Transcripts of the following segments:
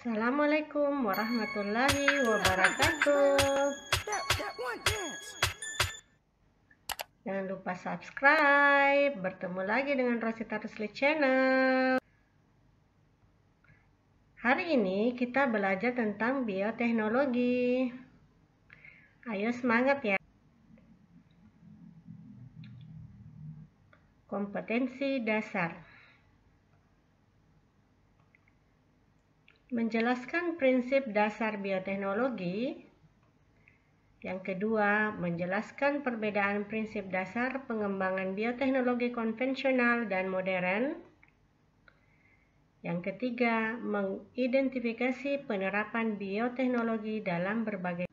Assalamualaikum warahmatullahi wabarakatuh. Jangan lupa subscribe. Bertemu lagi dengan Rosita Rusli Channel. Hari ini kita belajar tentang bioteknologi. Ayo semangat ya. Kompetensi dasar. Menjelaskan prinsip dasar bioteknologi. Yang kedua, menjelaskan perbedaan prinsip dasar pengembangan bioteknologi konvensional dan modern. Yang ketiga, mengidentifikasi penerapan bioteknologi dalam berbagai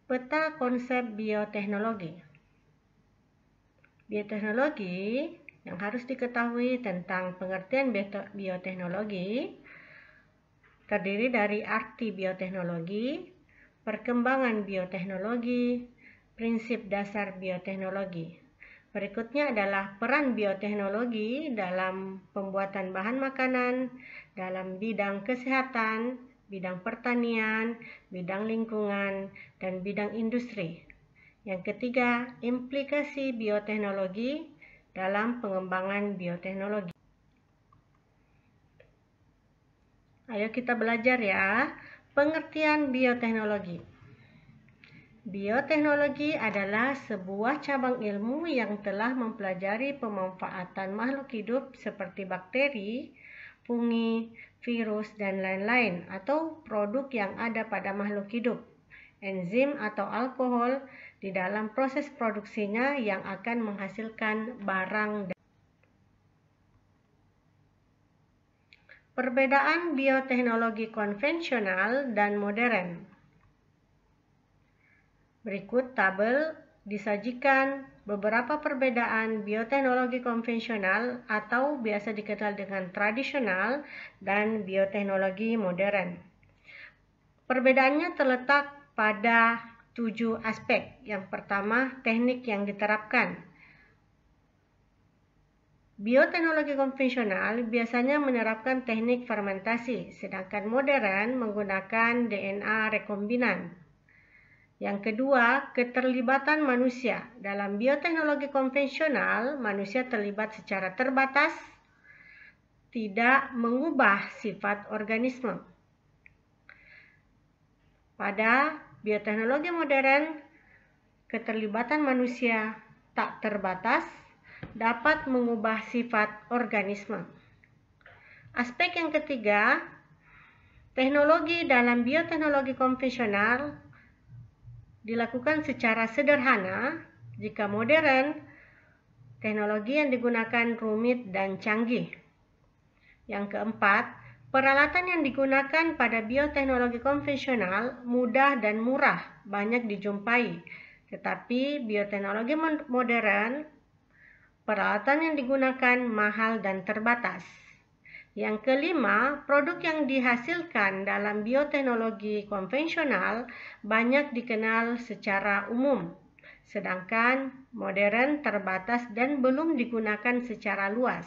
peta konsep bioteknologi. Bioteknologi yang harus diketahui tentang pengertian bioteknologi terdiri dari arti bioteknologi, perkembangan bioteknologi, prinsip dasar bioteknologi. Berikutnya adalah peran bioteknologi dalam pembuatan bahan makanan, dalam bidang kesehatan, bidang pertanian, bidang lingkungan, dan bidang industri. Yang ketiga, implikasi bioteknologi dalam pengembangan bioteknologi. Ayo kita belajar ya. Pengertian bioteknologi. Bioteknologi adalah sebuah cabang ilmu yang telah mempelajari pemanfaatan makhluk hidup seperti bakteri, fungi, virus, dan lain-lain atau produk yang ada pada makhluk hidup, enzim atau alkohol di dalam proses produksinya yang akan menghasilkan barang. Perbedaan bioteknologi konvensional dan modern. Berikut tabel disajikan beberapa perbedaan bioteknologi konvensional atau biasa dikenal dengan tradisional dan bioteknologi modern. Perbedaannya terletak pada 7 aspek. Yang pertama, teknik yang diterapkan. Bioteknologi konvensional biasanya menerapkan teknik fermentasi, sedangkan modern menggunakan DNA rekombinan. Yang kedua, keterlibatan manusia. Dalam bioteknologi konvensional, manusia terlibat secara terbatas, tidak mengubah sifat organisme. Pada bioteknologi modern, keterlibatan manusia tak terbatas, dapat mengubah sifat organisme. Aspek yang ketiga, teknologi dalam bioteknologi konvensional dilakukan secara sederhana, jika modern, teknologi yang digunakan rumit dan canggih. Yang keempat, peralatan yang digunakan pada bioteknologi konvensional mudah dan murah, banyak dijumpai. Tetapi bioteknologi modern, peralatan yang digunakan mahal dan terbatas. Yang kelima, produk yang dihasilkan dalam bioteknologi konvensional banyak dikenal secara umum, sedangkan modern terbatas dan belum digunakan secara luas.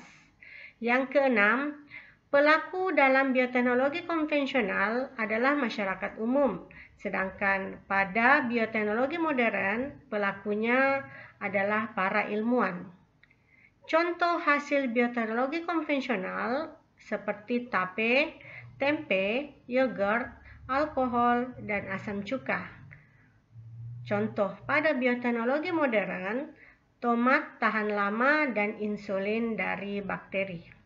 Yang keenam, pelaku dalam bioteknologi konvensional adalah masyarakat umum, sedangkan pada bioteknologi modern, pelakunya adalah para ilmuwan. Contoh hasil bioteknologi konvensional seperti tape, tempe, yogurt, alkohol, dan asam cuka. Contoh pada bioteknologi modern, tomat tahan lama dan insulin dari bakteri.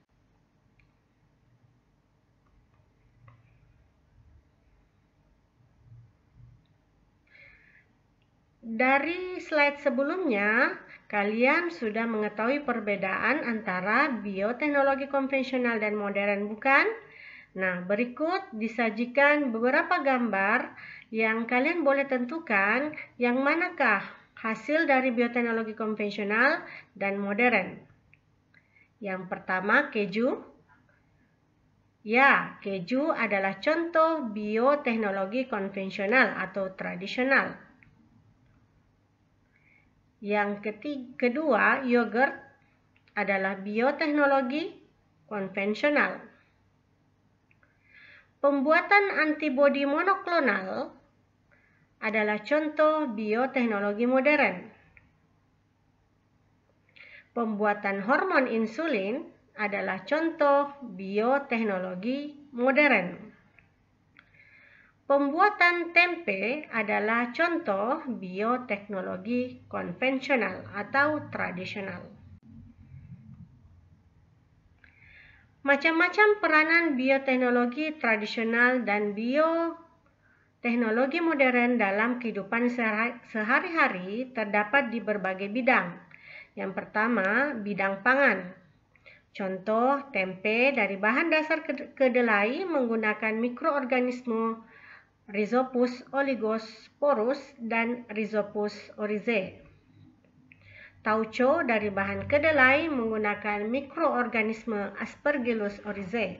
Dari slide sebelumnya, kalian sudah mengetahui perbedaan antara bioteknologi konvensional dan modern, bukan? Nah, berikut disajikan beberapa gambar yang kalian boleh tentukan yang manakah hasil dari bioteknologi konvensional dan modern. Yang pertama, keju. Ya, keju adalah contoh bioteknologi konvensional atau tradisional. Yang kedua, yogurt adalah bioteknologi konvensional. Pembuatan antibodi monoklonal adalah contoh bioteknologi modern. Pembuatan hormon insulin adalah contoh bioteknologi modern. Pembuatan tempe adalah contoh bioteknologi konvensional atau tradisional. Macam-macam peranan bioteknologi tradisional dan bioteknologi modern dalam kehidupan sehari-hari terdapat di berbagai bidang. Yang pertama, bidang pangan. Contoh, tempe dari bahan dasar kedelai menggunakan mikroorganisme Rhizopus oligosporus dan Rhizopus oryzae. Tauco dari bahan kedelai menggunakan mikroorganisme Aspergillus oryzae.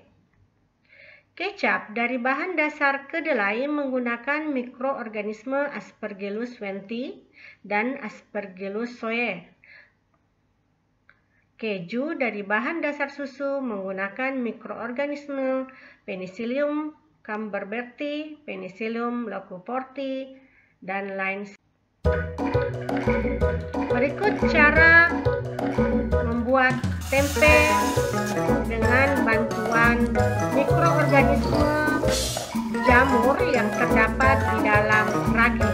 Kecap dari bahan dasar kedelai menggunakan mikroorganisme Aspergillus wendtii dan Aspergillus soeae. Keju dari bahan dasar susu menggunakan mikroorganisme Penicillium camberberti, Penicillium leucoporti, dan lain. Berikut cara membuat tempe dengan bantuan mikroorganisme jamur yang terdapat di dalam ragi.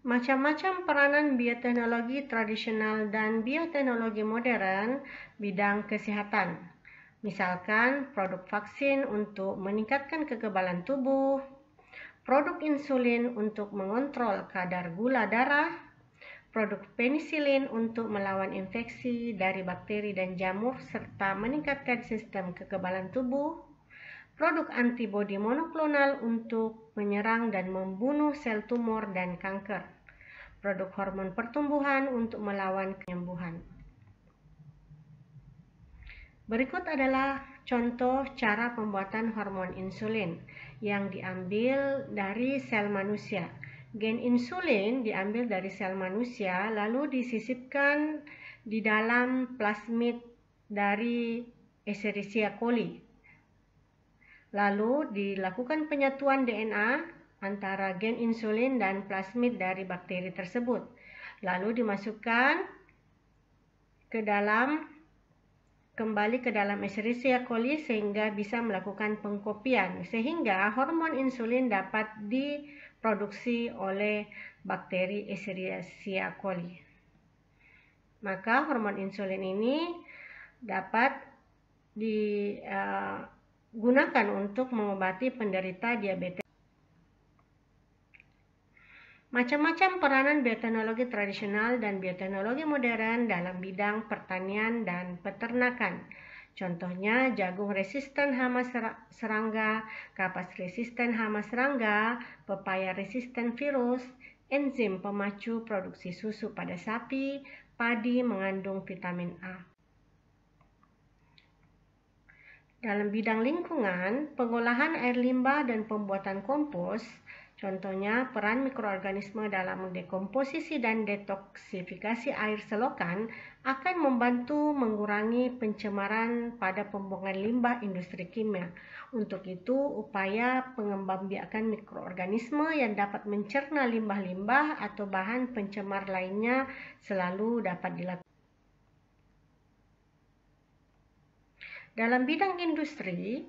Macam-macam peranan bioteknologi tradisional dan bioteknologi modern bidang kesehatan. Misalkan produk vaksin untuk meningkatkan kekebalan tubuh, produk insulin untuk mengontrol kadar gula darah, produk penisilin untuk melawan infeksi dari bakteri dan jamur serta meningkatkan sistem kekebalan tubuh, produk antibodi monoklonal untuk menyerang dan membunuh sel tumor dan kanker, produk hormon pertumbuhan untuk melawan penyembuhan. Berikut adalah contoh cara pembuatan hormon insulin yang diambil dari sel manusia. Gen insulin diambil dari sel manusia lalu disisipkan di dalam plasmid dari Escherichia coli. Lalu dilakukan penyatuan DNA antara gen insulin dan plasmid dari bakteri tersebut. Lalu dimasukkan kembali ke dalam Escherichia coli sehingga bisa melakukan pengkopian, sehingga hormon insulin dapat diproduksi oleh bakteri Escherichia coli. Maka hormon insulin ini dapat digunakan untuk mengobati penderita diabetes. Macam-macam peranan bioteknologi tradisional dan bioteknologi modern dalam bidang pertanian dan peternakan. Contohnya jagung resisten hama serangga, kapas resisten hama serangga, pepaya resisten virus, enzim pemacu produksi susu pada sapi, padi mengandung vitamin A. Dalam bidang lingkungan, pengolahan air limbah dan pembuatan kompos, contohnya peran mikroorganisme dalam dekomposisi dan detoksifikasi air selokan akan membantu mengurangi pencemaran pada pembuangan limbah industri kimia. Untuk itu, upaya pengembangbiakan mikroorganisme yang dapat mencerna limbah-limbah atau bahan pencemar lainnya selalu dapat dilakukan. Dalam bidang industri,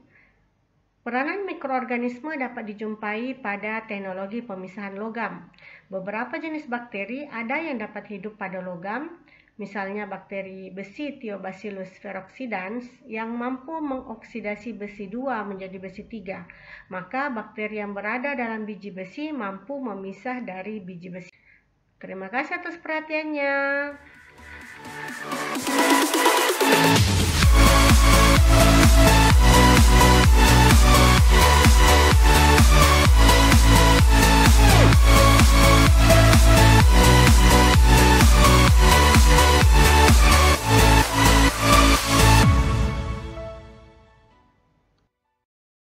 peranan mikroorganisme dapat dijumpai pada teknologi pemisahan logam. Beberapa jenis bakteri ada yang dapat hidup pada logam, misalnya bakteri besi Thiobacillus ferrooxidans yang mampu mengoksidasi besi 2 menjadi besi 3. Maka bakteri yang berada dalam biji besi mampu memisah dari biji besi. Terima kasih atas perhatiannya.